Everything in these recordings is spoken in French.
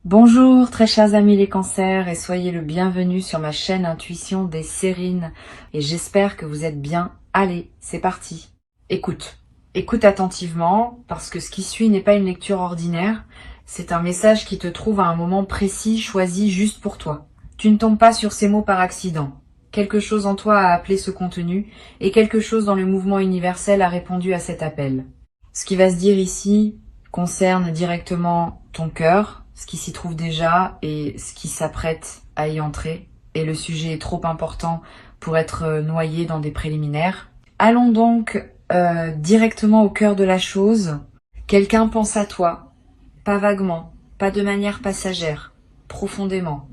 Bonjour très chers amis les cancers et soyez le bienvenu sur ma chaîne Intuition des Sérines et j'espère que vous êtes bien. Allez, c'est parti. Écoute attentivement parce que ce qui suit n'est pas une lecture ordinaire, c'est un message qui te trouve à un moment précis choisi juste pour toi. Tu ne tombes pas sur ces mots par accident. Quelque chose en toi a appelé ce contenu et quelque chose dans le mouvement universel a répondu à cet appel. Ce qui va se dire ici concerne directement ton cœur, ce qui s'y trouve déjà et ce qui s'apprête à y entrer. Et le sujet est trop important pour être noyé dans des préliminaires. Allons donc directement au cœur de la chose. Quelqu'un pense à toi, pas vaguement, pas de manière passagère, profondément.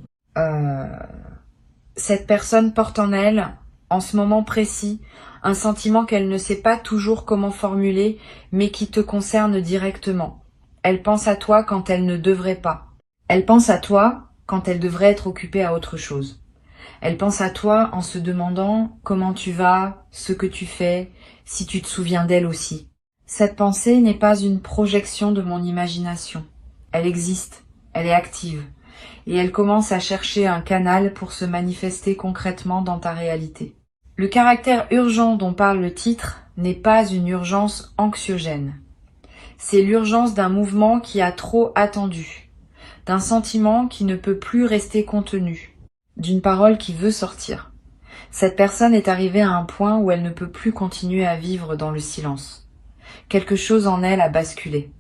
Cette personne porte en elle, en ce moment précis, un sentiment qu'elle ne sait pas toujours comment formuler, mais qui te concerne directement. Elle pense à toi quand elle ne devrait pas. Elle pense à toi quand elle devrait être occupée à autre chose. Elle pense à toi en se demandant comment tu vas, ce que tu fais, si tu te souviens d'elle aussi. Cette pensée n'est pas une projection de mon imagination. Elle existe, elle est active, et elle commence à chercher un canal pour se manifester concrètement dans ta réalité. Le caractère urgent dont parle le titre n'est pas une urgence anxiogène. C'est l'urgence d'un mouvement qui a trop attendu, d'un sentiment qui ne peut plus rester contenu, d'une parole qui veut sortir. Cette personne est arrivée à un point où elle ne peut plus continuer à vivre dans le silence. Quelque chose en elle a basculé.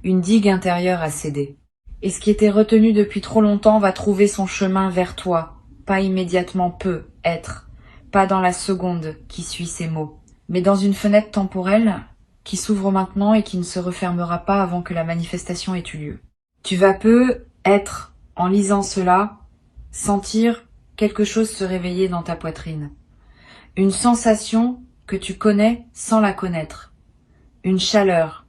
Une digue intérieure a cédé. Et ce qui était retenu depuis trop longtemps va trouver son chemin vers toi, pas immédiatement peut être, pas dans la seconde qui suit ces mots, mais dans une fenêtre temporelle qui s'ouvre maintenant et qui ne se refermera pas avant que la manifestation ait eu lieu. Tu vas peu être, en lisant cela, sentir quelque chose se réveiller dans ta poitrine. Une sensation que tu connais sans la connaître. Une chaleur,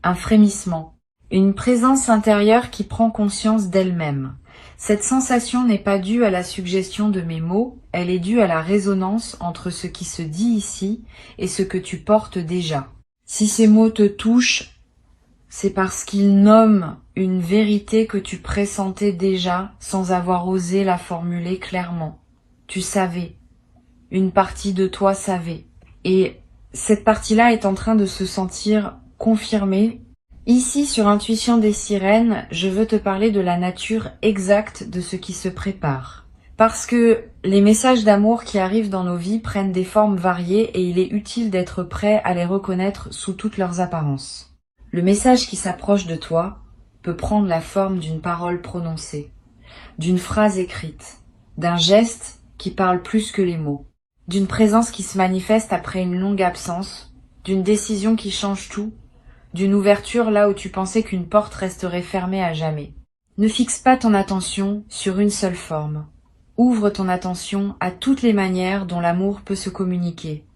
un frémissement. Une présence intérieure qui prend conscience d'elle-même. Cette sensation n'est pas due à la suggestion de mes mots, elle est due à la résonance entre ce qui se dit ici et ce que tu portes déjà. Si ces mots te touchent, c'est parce qu'ils nomment une vérité que tu pressentais déjà sans avoir osé la formuler clairement. Tu savais. Une partie de toi savait. Et cette partie-là est en train de se sentir confirmée. Ici, sur Intuition des Sirènes, je veux te parler de la nature exacte de ce qui se prépare. Parce que les messages d'amour qui arrivent dans nos vies prennent des formes variées et il est utile d'être prêt à les reconnaître sous toutes leurs apparences. Le message qui s'approche de toi peut prendre la forme d'une parole prononcée, d'une phrase écrite, d'un geste qui parle plus que les mots, d'une présence qui se manifeste après une longue absence, d'une décision qui change tout, d'une ouverture là où tu pensais qu'une porte resterait fermée à jamais. Ne fixe pas ton attention sur une seule forme. Ouvre ton attention à toutes les manières dont l'amour peut se communiquer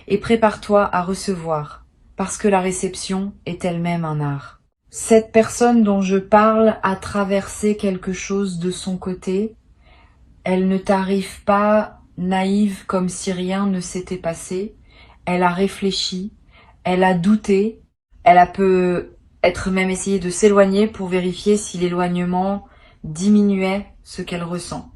et prépare-toi à recevoir, parce que la réception est elle-même un art. Cette personne dont je parle a traversé quelque chose de son côté. Elle ne t'arrive pas naïve comme si rien ne s'était passé. Elle a réfléchi, elle a douté, elle a peut-être même essayé de s'éloigner pour vérifier si l'éloignement diminuait ce qu'elle ressent.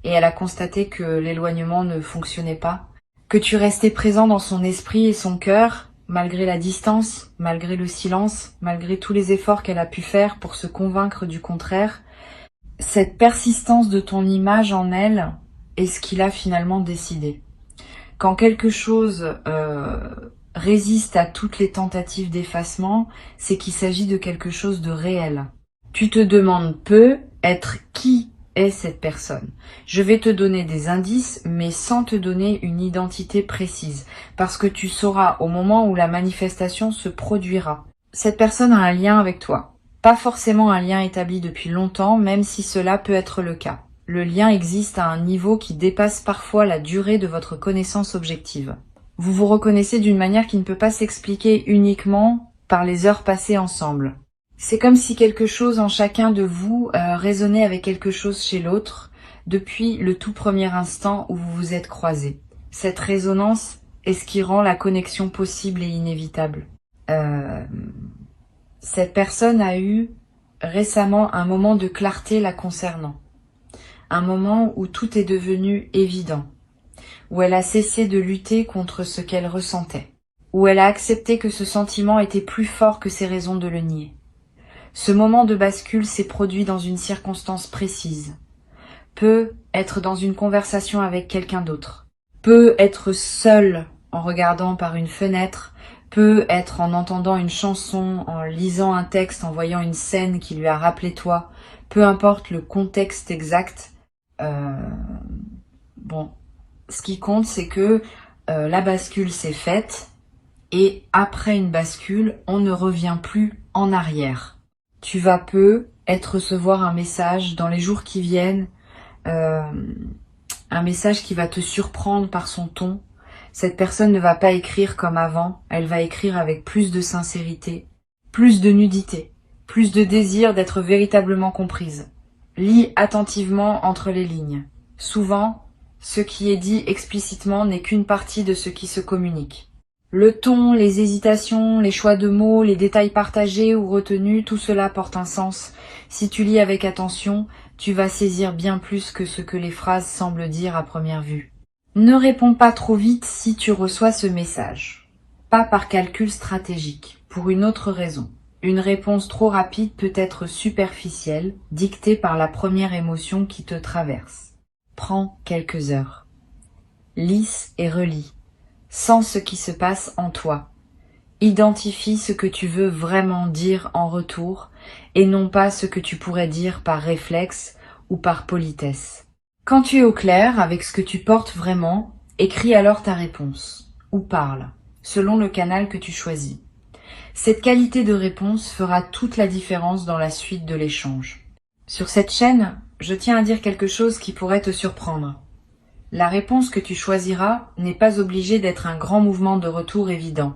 Et elle a constaté que l'éloignement ne fonctionnait pas, que tu restais présent dans son esprit et son cœur, malgré la distance, malgré le silence, malgré tous les efforts qu'elle a pu faire pour se convaincre du contraire. Cette persistance de ton image en elle est ce qu'il a finalement décidé. Quand quelque chose résiste à toutes les tentatives d'effacement, c'est qu'il s'agit de quelque chose de réel. Tu te demandes peu être qui est cette personne. Je vais te donner des indices, mais sans te donner une identité précise, parce que tu sauras au moment où la manifestation se produira. Cette personne a un lien avec toi. Pas forcément un lien établi depuis longtemps, même si cela peut être le cas. Le lien existe à un niveau qui dépasse parfois la durée de votre connaissance objective. Vous vous reconnaissez d'une manière qui ne peut pas s'expliquer uniquement par les heures passées ensemble. C'est comme si quelque chose en chacun de vous résonnait avec quelque chose chez l'autre depuis le tout premier instant où vous vous êtes croisés. Cette résonance est ce qui rend la connexion possible et inévitable. Cette personne a eu récemment un moment de clarté la concernant, un moment où tout est devenu évident, où elle a cessé de lutter contre ce qu'elle ressentait, où elle a accepté que ce sentiment était plus fort que ses raisons de le nier. Ce moment de bascule s'est produit dans une circonstance précise. Peut être dans une conversation avec quelqu'un d'autre, peut être seule en regardant par une fenêtre, peut être en entendant une chanson, en lisant un texte, en voyant une scène qui lui a rappelé toi, peu importe le contexte exact. Bon, ce qui compte, c'est que la bascule s'est faite, et après une bascule, on ne revient plus en arrière. Tu vas peut-être recevoir un message dans les jours qui viennent, un message qui va te surprendre par son ton. Cette personne ne va pas écrire comme avant, elle va écrire avec plus de sincérité, plus de nudité, plus de désir d'être véritablement comprise. Lis attentivement entre les lignes. Souvent, ce qui est dit explicitement n'est qu'une partie de ce qui se communique. Le ton, les hésitations, les choix de mots, les détails partagés ou retenus, tout cela porte un sens. Si tu lis avec attention, tu vas saisir bien plus que ce que les phrases semblent dire à première vue. Ne réponds pas trop vite si tu reçois ce message. Pas par calcul stratégique, pour une autre raison. Une réponse trop rapide peut être superficielle, dictée par la première émotion qui te traverse. Prends quelques heures. Lis et relis. Sens ce qui se passe en toi. Identifie ce que tu veux vraiment dire en retour et non pas ce que tu pourrais dire par réflexe ou par politesse. Quand tu es au clair avec ce que tu portes vraiment, écris alors ta réponse ou parle, selon le canal que tu choisis. Cette qualité de réponse fera toute la différence dans la suite de l'échange. Sur cette chaîne, je tiens à dire quelque chose qui pourrait te surprendre. La réponse que tu choisiras n'est pas obligée d'être un grand mouvement de retour évident.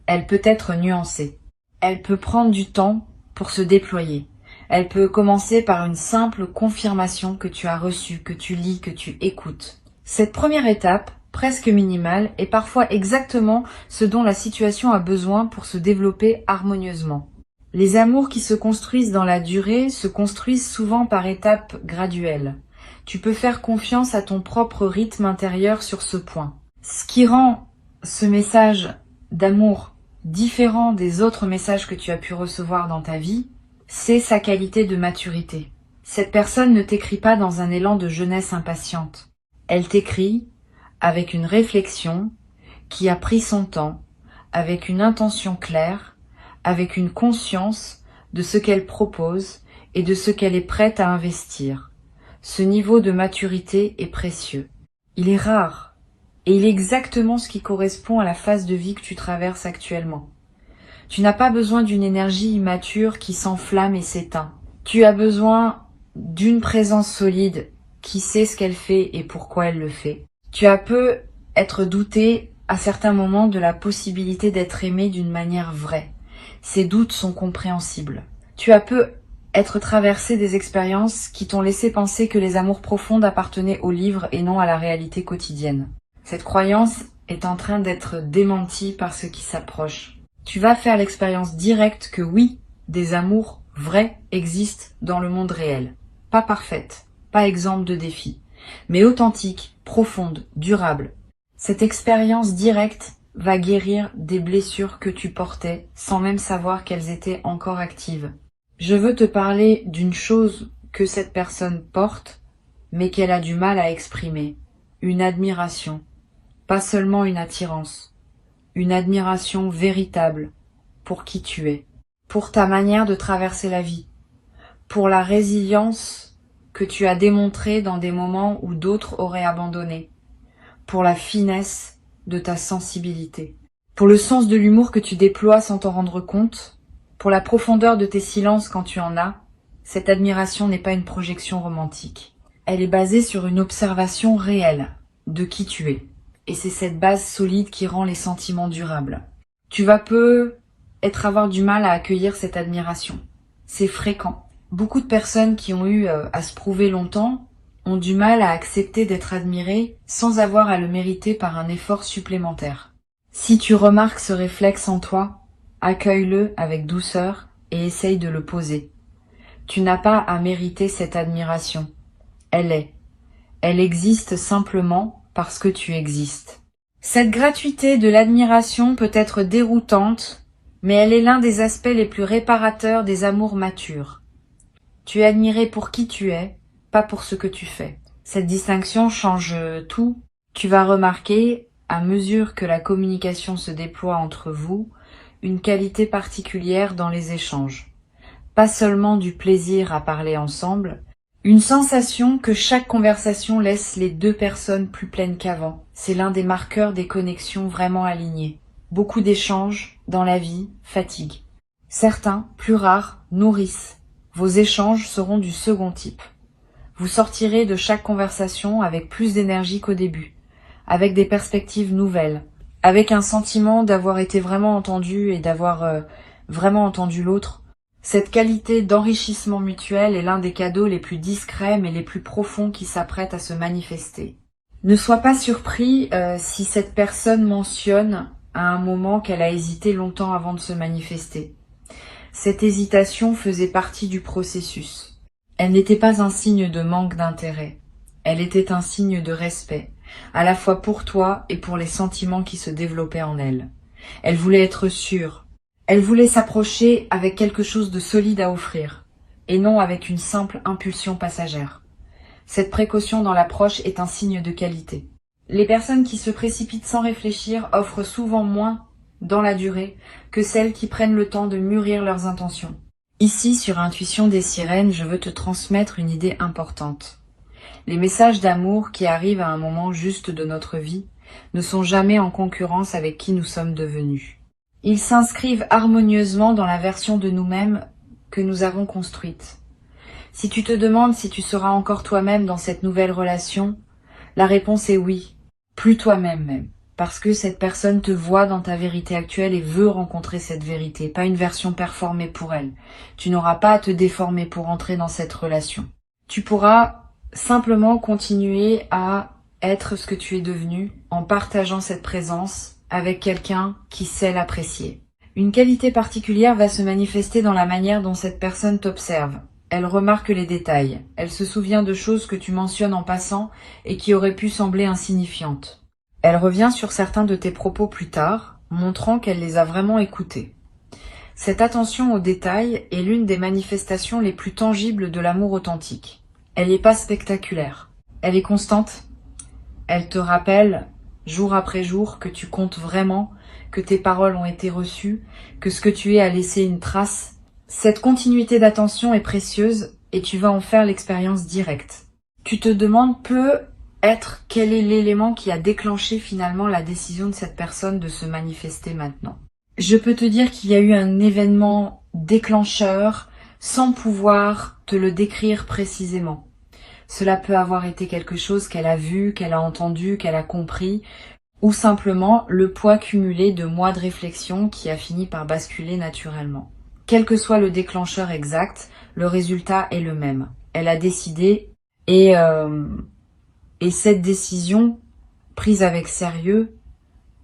Elle peut être nuancée. Elle peut prendre du temps pour se déployer. Elle peut commencer par une simple confirmation que tu as reçue, que tu lis, que tu écoutes. Cette première étape, presque minimale, est parfois exactement ce dont la situation a besoin pour se développer harmonieusement. Les amours qui se construisent dans la durée se construisent souvent par étapes graduelles. Tu peux faire confiance à ton propre rythme intérieur sur ce point. Ce qui rend ce message d'amour différent des autres messages que tu as pu recevoir dans ta vie, c'est sa qualité de maturité. Cette personne ne t'écrit pas dans un élan de jeunesse impatiente. Elle t'écrit avec une réflexion qui a pris son temps, avec une intention claire, avec une conscience de ce qu'elle propose et de ce qu'elle est prête à investir. Ce niveau de maturité est précieux. Il est rare et il est exactement ce qui correspond à la phase de vie que tu traverses actuellement. Tu n'as pas besoin d'une énergie immature qui s'enflamme et s'éteint. Tu as besoin d'une présence solide qui sait ce qu'elle fait et pourquoi elle le fait. Tu as être douté à certains moments de la possibilité d'être aimé d'une manière vraie. Ces doutes sont compréhensibles. Tu as être traversé des expériences qui t'ont laissé penser que les amours profondes appartenaient au livre et non à la réalité quotidienne. Cette croyance est en train d'être démentie par ce qui s'approche. Tu vas faire l'expérience directe que oui, des amours vrais existent dans le monde réel. Pas parfaites, pas exemptes de défis, mais authentiques, profondes, durables. Cette expérience directe va guérir des blessures que tu portais sans même savoir qu'elles étaient encore actives. Je veux te parler d'une chose que cette personne porte, mais qu'elle a du mal à exprimer. Une admiration, pas seulement une attirance. Une admiration véritable pour qui tu es, pour ta manière de traverser la vie, pour la résilience que tu as démontrée dans des moments où d'autres auraient abandonné, pour la finesse de ta sensibilité, pour le sens de l'humour que tu déploies sans t'en rendre compte, pour la profondeur de tes silences quand tu en as. Cette admiration n'est pas une projection romantique. Elle est basée sur une observation réelle de qui tu es. Et c'est cette base solide qui rend les sentiments durables. Tu vas avoir du mal à accueillir cette admiration. C'est fréquent. Beaucoup de personnes qui ont eu à se prouver longtemps ont du mal à accepter d'être admirées sans avoir à le mériter par un effort supplémentaire. Si tu remarques ce réflexe en toi, accueille-le avec douceur et essaye de le poser. Tu n'as pas à mériter cette admiration. Elle est. Elle existe simplement parce que tu existes. Cette gratuité de l'admiration peut être déroutante, mais elle est l'un des aspects les plus réparateurs des amours matures. Tu es admiré pour qui tu es, pas pour ce que tu fais. Cette distinction change tout. Tu vas remarquer, à mesure que la communication se déploie entre vous, une qualité particulière dans les échanges. Pas seulement du plaisir à parler ensemble, une sensation que chaque conversation laisse les deux personnes plus pleines qu'avant. C'est l'un des marqueurs des connexions vraiment alignées. Beaucoup d'échanges, dans la vie, fatiguent. Certains, plus rares, nourrissent. Vos échanges seront du second type. Vous sortirez de chaque conversation avec plus d'énergie qu'au début, avec des perspectives nouvelles, avec un sentiment d'avoir été vraiment entendu et d'avoir vraiment entendu l'autre. Cette qualité d'enrichissement mutuel est l'un des cadeaux les plus discrets mais les plus profonds qui s'apprêtent à se manifester. Ne sois pas surpris si cette personne mentionne à un moment qu'elle a hésité longtemps avant de se manifester. Cette hésitation faisait partie du processus. Elle n'était pas un signe de manque d'intérêt. Elle était un signe de respect, à la fois pour toi et pour les sentiments qui se développaient en elle. Elle voulait être sûre. Elle voulait s'approcher avec quelque chose de solide à offrir, et non avec une simple impulsion passagère. Cette précaution dans l'approche est un signe de qualité. Les personnes qui se précipitent sans réfléchir offrent souvent moins, dans la durée, que celles qui prennent le temps de mûrir leurs intentions. Ici, sur Intuition des Sirènes, je veux te transmettre une idée importante. Les messages d'amour qui arrivent à un moment juste de notre vie ne sont jamais en concurrence avec qui nous sommes devenus. Ils s'inscrivent harmonieusement dans la version de nous-mêmes que nous avons construite. Si tu te demandes si tu seras encore toi-même dans cette nouvelle relation, la réponse est oui, plus toi-même même, parce que cette personne te voit dans ta vérité actuelle et veut rencontrer cette vérité, pas une version performée pour elle. Tu n'auras pas à te déformer pour entrer dans cette relation. Tu pourras simplement continuer à être ce que tu es devenu en partageant cette présence avec quelqu'un qui sait l'apprécier. Une qualité particulière va se manifester dans la manière dont cette personne t'observe. Elle remarque les détails. Elle se souvient de choses que tu mentionnes en passant et qui auraient pu sembler insignifiantes. Elle revient sur certains de tes propos plus tard, montrant qu'elle les a vraiment écoutés. Cette attention aux détails est l'une des manifestations les plus tangibles de l'amour authentique. Elle n'est pas spectaculaire. Elle est constante. Elle te rappelle jour après jour que tu comptes vraiment, que tes paroles ont été reçues, que ce que tu es a laissé une trace. Cette continuité d'attention est précieuse et tu vas en faire l'expérience directe. Tu te demandes peut-être quel est l'élément qui a déclenché finalement la décision de cette personne de se manifester maintenant. Je peux te dire qu'il y a eu un événement déclencheur sans pouvoir te le décrire précisément. Cela peut avoir été quelque chose qu'elle a vu, qu'elle a entendu, qu'elle a compris, ou simplement le poids cumulé de mois de réflexion qui a fini par basculer naturellement. Quel que soit le déclencheur exact, le résultat est le même. Elle a décidé et cette décision, prise avec sérieux,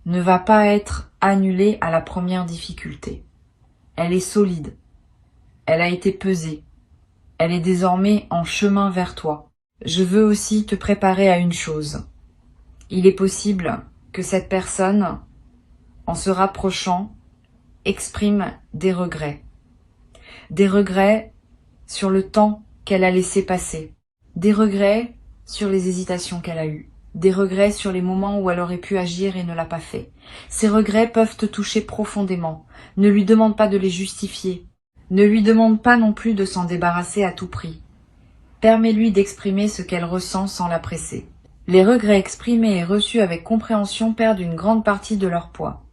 ne va pas être annulée à la première difficulté. Elle est solide. Elle a été pesée. Elle est désormais en chemin vers toi. Je veux aussi te préparer à une chose. Il est possible que cette personne, en se rapprochant, exprime des regrets. Des regrets sur le temps qu'elle a laissé passer. Des regrets sur les hésitations qu'elle a eues. Des regrets sur les moments où elle aurait pu agir et ne l'a pas fait. Ces regrets peuvent te toucher profondément. Ne lui demande pas de les justifier. Ne lui demande pas non plus de s'en débarrasser à tout prix. Permets-lui d'exprimer ce qu'elle ressent sans la presser. Les regrets exprimés et reçus avec compréhension perdent une grande partie de leur poids.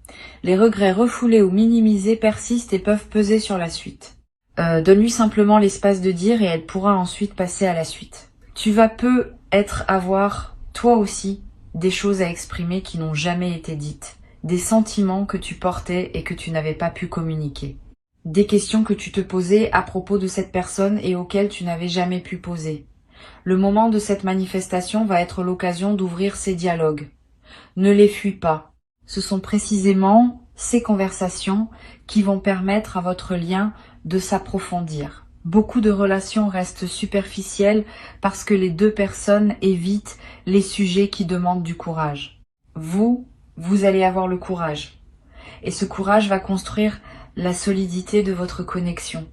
Les regrets refoulés ou minimisés persistent et peuvent peser sur la suite. Donne-lui simplement l'espace de dire et elle pourra ensuite passer à la suite. Tu vas peut-être avoir, toi aussi, des choses à exprimer qui n'ont jamais été dites. Des sentiments que tu portais et que tu n'avais pas pu communiquer. Des questions que tu te posais à propos de cette personne et auxquelles tu n'avais jamais pu poser. Le moment de cette manifestation va être l'occasion d'ouvrir ces dialogues. Ne les fuis pas. Ce sont précisément ces conversations qui vont permettre à votre lien de s'approfondir. Beaucoup de relations restent superficielles parce que les deux personnes évitent les sujets qui demandent du courage. Vous allez avoir le courage. Et ce courage va construire la solidité de votre connexion.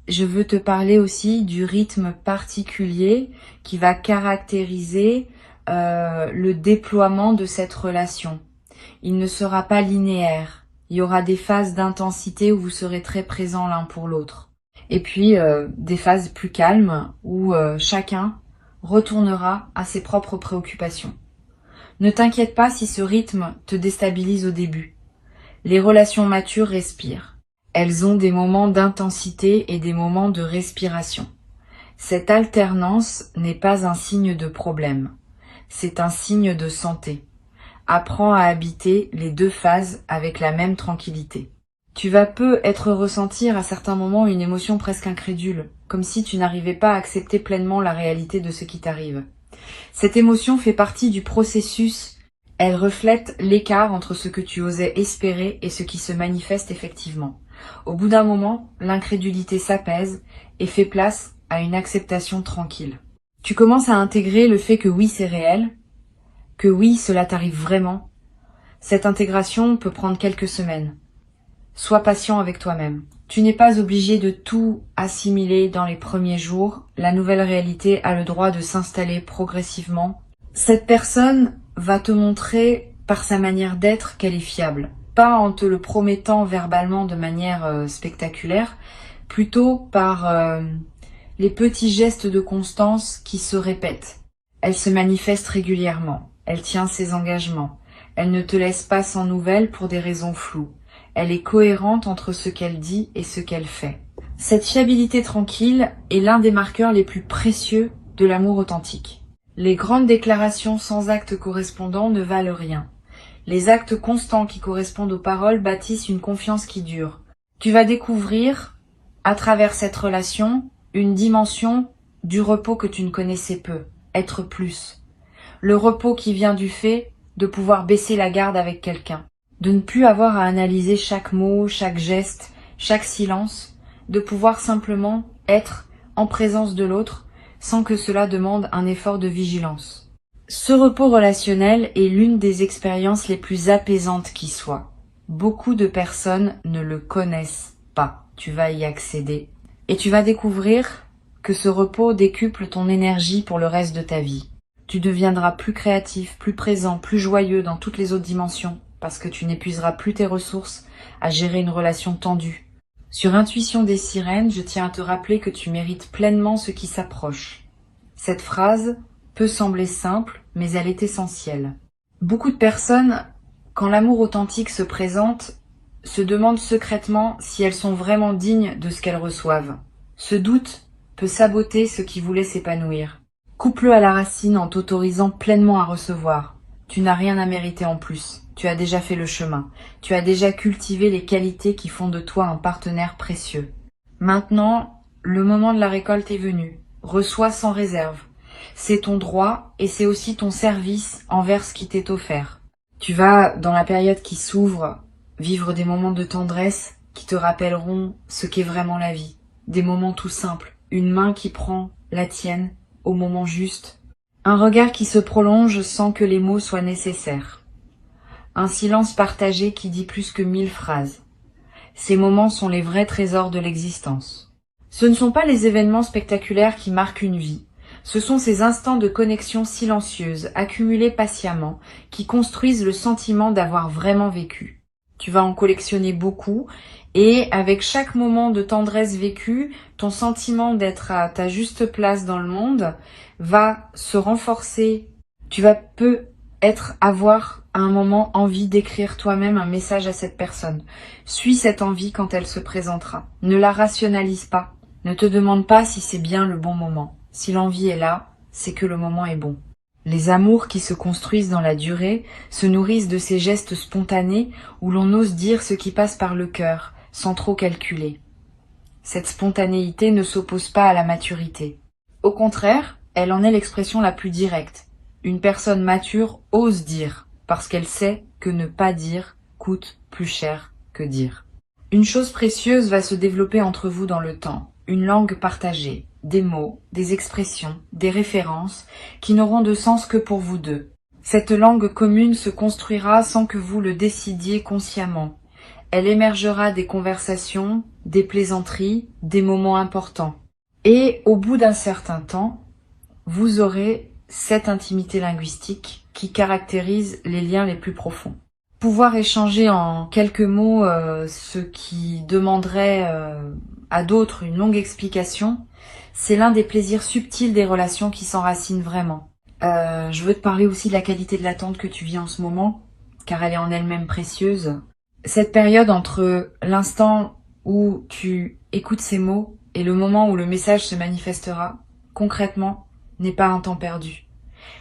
Je veux te parler aussi du rythme particulier qui va caractériser le déploiement de cette relation. Il ne sera pas linéaire. Il y aura des phases d'intensité où vous serez très présents l'un pour l'autre. Et puis des phases plus calmes où chacun retournera à ses propres préoccupations. Ne t'inquiète pas si ce rythme te déstabilise au début. Les relations matures respirent. Elles ont des moments d'intensité et des moments de respiration. Cette alternance n'est pas un signe de problème, c'est un signe de santé. Apprends à habiter les deux phases avec la même tranquillité. Tu vas ressentir à certains moments une émotion presque incrédule, comme si tu n'arrivais pas à accepter pleinement la réalité de ce qui t'arrive. Cette émotion fait partie du processus. Elle reflète l'écart entre ce que tu osais espérer et ce qui se manifeste effectivement. Au bout d'un moment, l'incrédulité s'apaise et fait place à une acceptation tranquille. Tu commences à intégrer le fait que oui, c'est réel, que oui, cela t'arrive vraiment. Cette intégration peut prendre quelques semaines. Sois patient avec toi-même. Tu n'es pas obligé de tout assimiler dans les premiers jours. La nouvelle réalité a le droit de s'installer progressivement. Cette personne va te montrer par sa manière d'être qu'elle est fiable. Pas en te le promettant verbalement de manière spectaculaire, plutôt par les petits gestes de constance qui se répètent. Elle se manifeste régulièrement, elle tient ses engagements, elle ne te laisse pas sans nouvelles pour des raisons floues. Elle est cohérente entre ce qu'elle dit et ce qu'elle fait. Cette fiabilité tranquille est l'un des marqueurs les plus précieux de l'amour authentique. Les grandes déclarations sans actes correspondants ne valent rien. Les actes constants qui correspondent aux paroles bâtissent une confiance qui dure. Tu vas découvrir, à travers cette relation, une dimension du repos que tu ne connaissais peu, être plus. Le repos qui vient du fait de pouvoir baisser la garde avec quelqu'un, de ne plus avoir à analyser chaque mot, chaque geste, chaque silence, de pouvoir simplement être en présence de l'autre sans que cela demande un effort de vigilance. Ce repos relationnel est l'une des expériences les plus apaisantes qui soit. Beaucoup de personnes ne le connaissent pas. Tu vas y accéder. Et tu vas découvrir que ce repos décuple ton énergie pour le reste de ta vie. Tu deviendras plus créatif, plus présent, plus joyeux dans toutes les autres dimensions, parce que tu n'épuiseras plus tes ressources à gérer une relation tendue. Sur Intuition des sirènes, je tiens à te rappeler que tu mérites pleinement ce qui s'approche. Cette phrase peut sembler simple, mais elle est essentielle. Beaucoup de personnes, quand l'amour authentique se présente, se demandent secrètement si elles sont vraiment dignes de ce qu'elles reçoivent. Ce doute peut saboter ce qui voulait s'épanouir. Coupe-le à la racine en t'autorisant pleinement à recevoir. Tu n'as rien à mériter en plus. Tu as déjà fait le chemin. Tu as déjà cultivé les qualités qui font de toi un partenaire précieux. Maintenant, le moment de la récolte est venu. Reçois sans réserve. C'est ton droit et c'est aussi ton service envers ce qui t'est offert. Tu vas, dans la période qui s'ouvre, vivre des moments de tendresse qui te rappelleront ce qu'est vraiment la vie. Des moments tout simples. Une main qui prend la tienne au moment juste. Un regard qui se prolonge sans que les mots soient nécessaires. Un silence partagé qui dit plus que 1000 phrases. Ces moments sont les vrais trésors de l'existence. Ce ne sont pas les événements spectaculaires qui marquent une vie. Ce sont ces instants de connexion silencieuse, accumulés patiemment, qui construisent le sentiment d'avoir vraiment vécu. Tu vas en collectionner beaucoup, et avec chaque moment de tendresse vécue, ton sentiment d'être à ta juste place dans le monde va se renforcer. Tu vas avoir à un moment envie d'écrire toi-même un message à cette personne. Suis cette envie quand elle se présentera. Ne la rationalise pas. Ne te demande pas si c'est bien le bon moment. Si l'envie est là, c'est que le moment est bon. Les amours qui se construisent dans la durée se nourrissent de ces gestes spontanés où l'on ose dire ce qui passe par le cœur, sans trop calculer. Cette spontanéité ne s'oppose pas à la maturité. Au contraire, elle en est l'expression la plus directe. Une personne mature ose dire, parce qu'elle sait que ne pas dire coûte plus cher que dire. Une chose précieuse va se développer entre vous dans le temps. une langue partagée, des mots, des expressions, des références qui n'auront de sens que pour vous deux. Cette langue commune se construira sans que vous le décidiez consciemment. Elle émergera des conversations, des plaisanteries, des moments importants. Et au bout d'un certain temps, vous aurez cette intimité linguistique qui caractérise les liens les plus profonds. Pouvoir échanger en quelques mots ce qui demanderait à d'autres une longue explication, c'est l'un des plaisirs subtils des relations qui s'enracinent vraiment. Je veux te parler aussi de la qualité de l'attente que tu vis en ce moment, car elle est en elle-même précieuse. Cette période entre l'instant où tu écoutes ces mots et le moment où le message se manifestera, concrètement, n'est pas un temps perdu.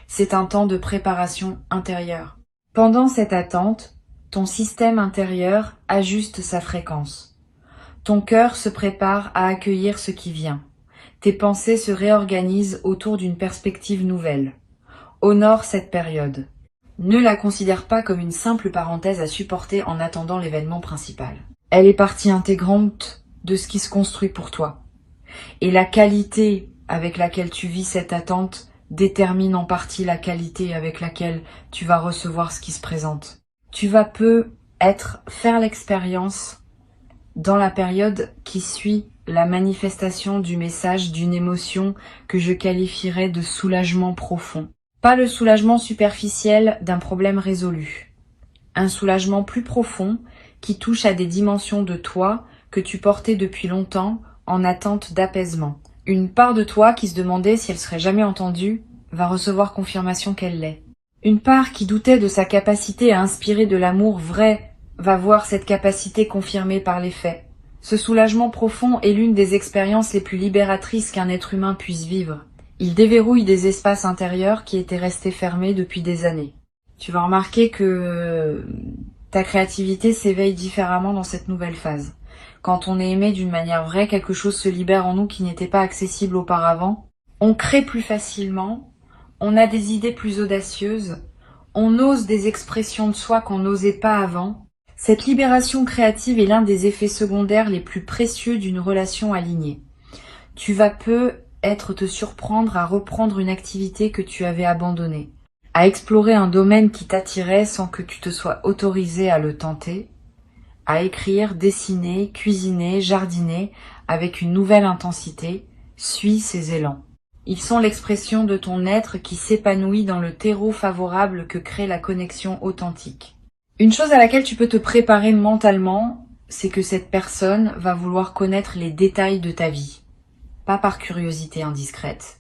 C'est un temps de préparation intérieure. Pendant cette attente, ton système intérieur ajuste sa fréquence. Ton cœur se prépare à accueillir ce qui vient. Tes pensées se réorganisent autour d'une perspective nouvelle. Honore cette période. Ne la considère pas comme une simple parenthèse à supporter en attendant l'événement principal. Elle est partie intégrante de ce qui se construit pour toi. Et la qualité avec laquelle tu vis cette attente détermine en partie la qualité avec laquelle tu vas recevoir ce qui se présente. Tu vas faire l'expérience dans la période qui suit la manifestation du message d'une émotion que je qualifierais de soulagement profond. Pas le soulagement superficiel d'un problème résolu. Un soulagement plus profond qui touche à des dimensions de toi que tu portais depuis longtemps en attente d'apaisement. Une part de toi qui se demandait si elle serait jamais entendue va recevoir confirmation qu'elle l'est. Une part qui doutait de sa capacité à inspirer de l'amour vrai va voir cette capacité confirmée par les faits. Ce soulagement profond est l'une des expériences les plus libératrices qu'un être humain puisse vivre. Il déverrouille des espaces intérieurs qui étaient restés fermés depuis des années. Tu vas remarquer que ta créativité s'éveille différemment dans cette nouvelle phase. Quand on est aimé d'une manière vraie, quelque chose se libère en nous qui n'était pas accessible auparavant. On crée plus facilement, on a des idées plus audacieuses, on ose des expressions de soi qu'on n'osait pas avant. Cette libération créative est l'un des effets secondaires les plus précieux d'une relation alignée. Tu vas peut-être te surprendre à reprendre une activité que tu avais abandonnée, à explorer un domaine qui t'attirait sans que tu te sois autorisé à le tenter, à écrire, dessiner, cuisiner, jardiner avec une nouvelle intensité. Suis ces élans. Ils sont l'expression de ton être qui s'épanouit dans le terreau favorable que crée la connexion authentique. Une chose à laquelle tu peux te préparer mentalement, c'est que cette personne va vouloir connaître les détails de ta vie. Pas par curiosité indiscrète,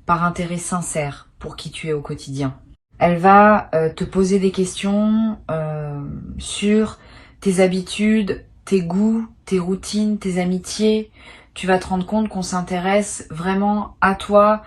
par intérêt sincère pour qui tu es au quotidien. Elle va te poser des questions sur tes habitudes, tes goûts, tes routines, tes amitiés. Tu vas te rendre compte qu'on s'intéresse vraiment à toi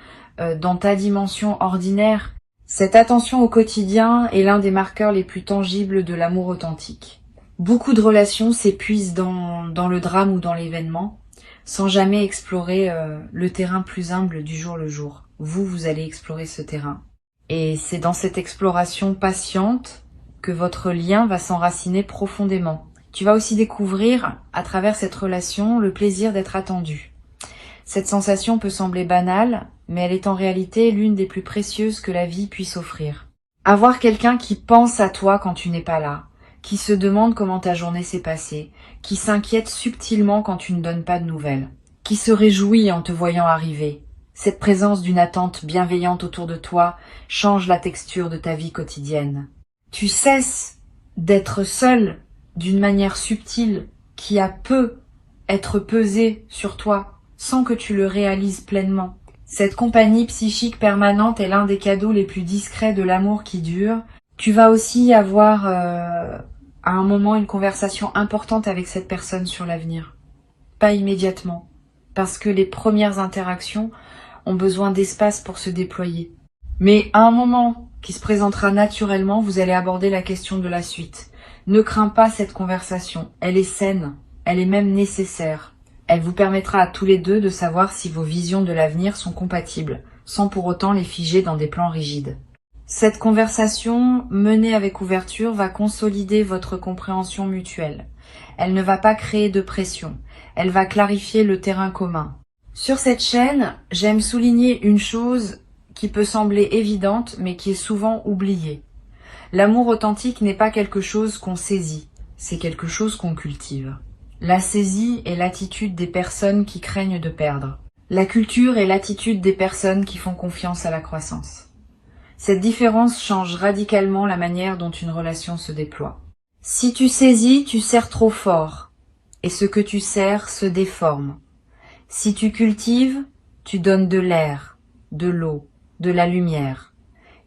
dans ta dimension ordinaire. Cette attention au quotidien est l'un des marqueurs les plus tangibles de l'amour authentique. Beaucoup de relations s'épuisent dans le drame ou dans l'événement, sans jamais explorer le terrain plus humble du jour le jour. Vous allez explorer ce terrain. Et c'est dans cette exploration patiente que votre lien va s'enraciner profondément. Tu vas aussi découvrir, à travers cette relation, le plaisir d'être attendu. Cette sensation peut sembler banale, mais elle est en réalité l'une des plus précieuses que la vie puisse offrir. Avoir quelqu'un qui pense à toi quand tu n'es pas là, qui se demande comment ta journée s'est passée, qui s'inquiète subtilement quand tu ne donnes pas de nouvelles, qui se réjouit en te voyant arriver. Cette présence d'une attente bienveillante autour de toi change la texture de ta vie quotidienne. Tu cesses d'être seul d'une manière subtile qui a être pesée sur toi sans que tu le réalises pleinement. Cette compagnie psychique permanente est l'un des cadeaux les plus discrets de l'amour qui dure. Tu vas aussi avoir à un moment une conversation importante avec cette personne sur l'avenir. Pas immédiatement, parce que les premières interactions ont besoin d'espace pour se déployer. Mais à un moment qui se présentera naturellement, vous allez aborder la question de la suite. Ne crains pas cette conversation, elle est saine, elle est même nécessaire. Elle vous permettra à tous les deux de savoir si vos visions de l'avenir sont compatibles, sans pour autant les figer dans des plans rigides. Cette conversation, menée avec ouverture, va consolider votre compréhension mutuelle. Elle ne va pas créer de pression. Elle va clarifier le terrain commun. Sur cette chaîne, j'aime souligner une chose qui peut sembler évidente, mais qui est souvent oubliée. L'amour authentique n'est pas quelque chose qu'on saisit, c'est quelque chose qu'on cultive. La saisie est l'attitude des personnes qui craignent de perdre. La culture est l'attitude des personnes qui font confiance à la croissance. Cette différence change radicalement la manière dont une relation se déploie. Si tu saisis, tu serres trop fort, et ce que tu serres se déforme. Si tu cultives, tu donnes de l'air, de l'eau, de la lumière,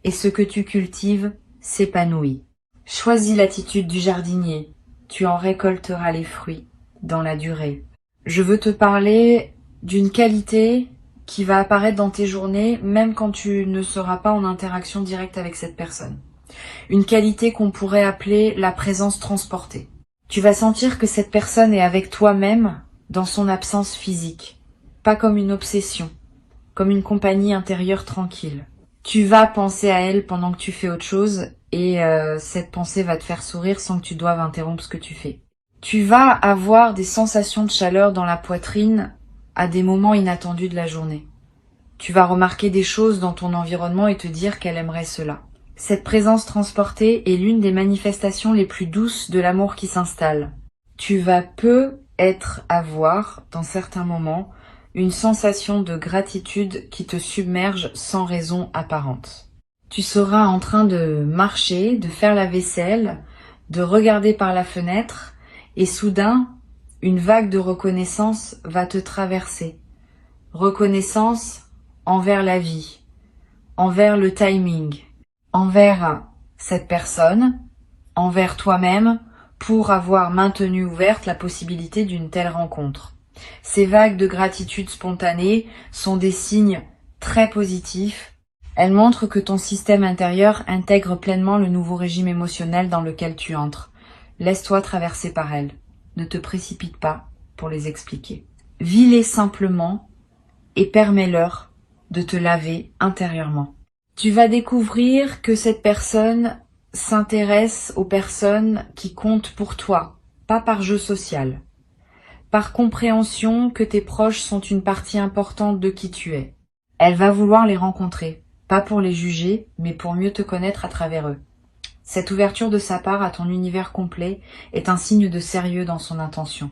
et ce que tu cultives s'épanouit. Choisis l'attitude du jardinier, tu en récolteras les fruits dans la durée. Je veux te parler d'une qualité qui va apparaître dans tes journées, même quand tu ne seras pas en interaction directe avec cette personne. Une qualité qu'on pourrait appeler la présence transportée. Tu vas sentir que cette personne est avec toi-même dans son absence physique, pas comme une obsession, comme une compagnie intérieure tranquille. Tu vas penser à elle pendant que tu fais autre chose et cette pensée va te faire sourire sans que tu doives interrompre ce que tu fais. Tu vas avoir des sensations de chaleur dans la poitrine à des moments inattendus de la journée. Tu vas remarquer des choses dans ton environnement et te dire qu'elle aimerait cela. Cette présence transportée est l'une des manifestations les plus douces de l'amour qui s'installe. Tu vas avoir, dans certains moments, une sensation de gratitude qui te submerge sans raison apparente. Tu seras en train de marcher, de faire la vaisselle, de regarder par la fenêtre, et soudain, une vague de reconnaissance va te traverser. Reconnaissance envers la vie, envers le timing, envers cette personne, envers toi-même, pour avoir maintenu ouverte la possibilité d'une telle rencontre. Ces vagues de gratitude spontanée sont des signes très positifs. Elles montrent que ton système intérieur intègre pleinement le nouveau régime émotionnel dans lequel tu entres. Laisse-toi traverser par elles. Ne te précipite pas pour les expliquer. Vis-les simplement et permets-leur de te laver intérieurement. Tu vas découvrir que cette personne s'intéresse aux personnes qui comptent pour toi, pas par jeu social, par compréhension que tes proches sont une partie importante de qui tu es. Elle va vouloir les rencontrer, pas pour les juger, mais pour mieux te connaître à travers eux. Cette ouverture de sa part à ton univers complet est un signe de sérieux dans son intention.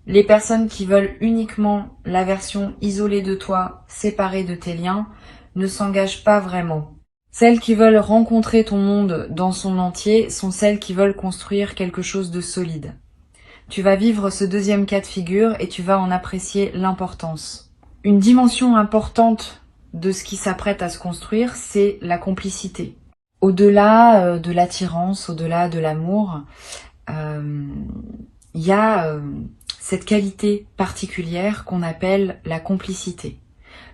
Les personnes qui veulent uniquement la version isolée de toi, séparée de tes liens, ne s'engagent pas vraiment. Celles qui veulent rencontrer ton monde dans son entier sont celles qui veulent construire quelque chose de solide. Tu vas vivre ce deuxième cas de figure et tu vas en apprécier l'importance. Une dimension importante de ce qui s'apprête à se construire, c'est la complicité. Au-delà de l'attirance, au-delà de l'amour, il y a cette qualité particulière qu'on appelle la complicité.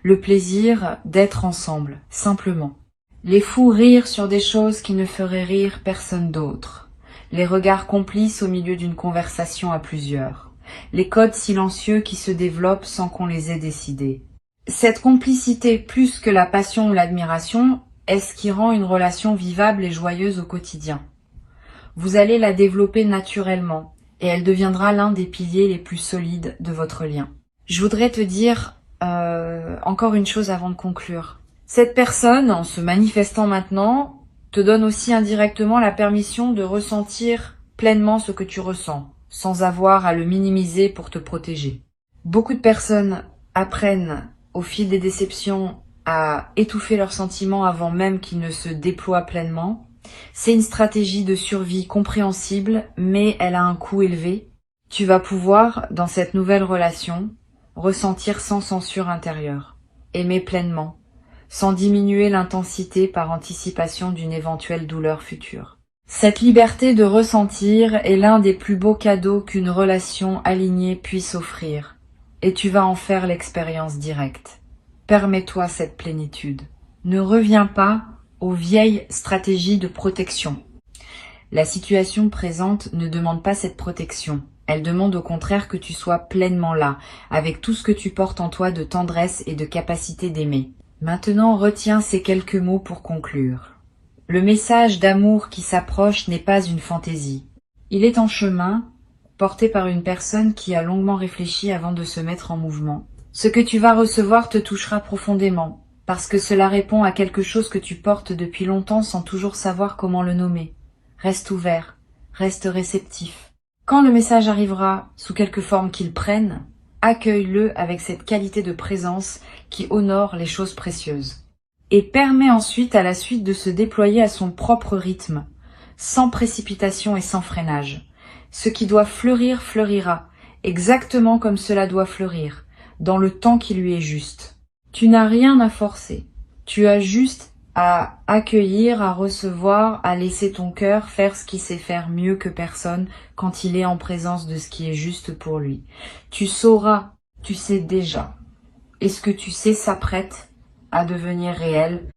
Le plaisir d'être ensemble, simplement. Les fous rire sur des choses qui ne feraient rire personne d'autre. Les regards complices au milieu d'une conversation à plusieurs. Les codes silencieux qui se développent sans qu'on les ait décidés. Cette complicité, plus que la passion ou l'admiration, est ce qui rend une relation vivable et joyeuse au quotidien. Vous allez la développer naturellement et elle deviendra l'un des piliers les plus solides de votre lien. Je voudrais te dire encore une chose avant de conclure. Cette personne, en se manifestant maintenant, te donne aussi indirectement la permission de ressentir pleinement ce que tu ressens, sans avoir à le minimiser pour te protéger. Beaucoup de personnes apprennent au fil des déceptions à étouffer leurs sentiments avant même qu'ils ne se déploient pleinement. C'est une stratégie de survie compréhensible, mais elle a un coût élevé. Tu vas pouvoir, dans cette nouvelle relation, ressentir sans censure intérieure, aimer pleinement, sans diminuer l'intensité par anticipation d'une éventuelle douleur future. Cette liberté de ressentir est l'un des plus beaux cadeaux qu'une relation alignée puisse offrir, et tu vas en faire l'expérience directe. Permets-toi cette plénitude. Ne reviens pas aux vieilles stratégies de protection. La situation présente ne demande pas cette protection. Elle demande au contraire que tu sois pleinement là, avec tout ce que tu portes en toi de tendresse et de capacité d'aimer. Maintenant, retiens ces quelques mots pour conclure. Le message d'amour qui s'approche n'est pas une fantaisie. Il est en chemin porté par une personne qui a longuement réfléchi avant de se mettre en mouvement. Ce que tu vas recevoir te touchera profondément, parce que cela répond à quelque chose que tu portes depuis longtemps sans toujours savoir comment le nommer. Reste ouvert, reste réceptif. Quand le message arrivera, sous quelque forme qu'il prenne, accueille-le avec cette qualité de présence qui honore les choses précieuses. Et permet ensuite à la suite de se déployer à son propre rythme, sans précipitation et sans freinage. Ce qui doit fleurir fleurira, exactement comme cela doit fleurir, dans le temps qui lui est juste. Tu n'as rien à forcer, tu as juste à accueillir, à recevoir, à laisser ton cœur faire ce qu'il sait faire mieux que personne quand il est en présence de ce qui est juste pour lui. Tu sauras, tu sais déjà, et ce que tu sais s'apprête à devenir réel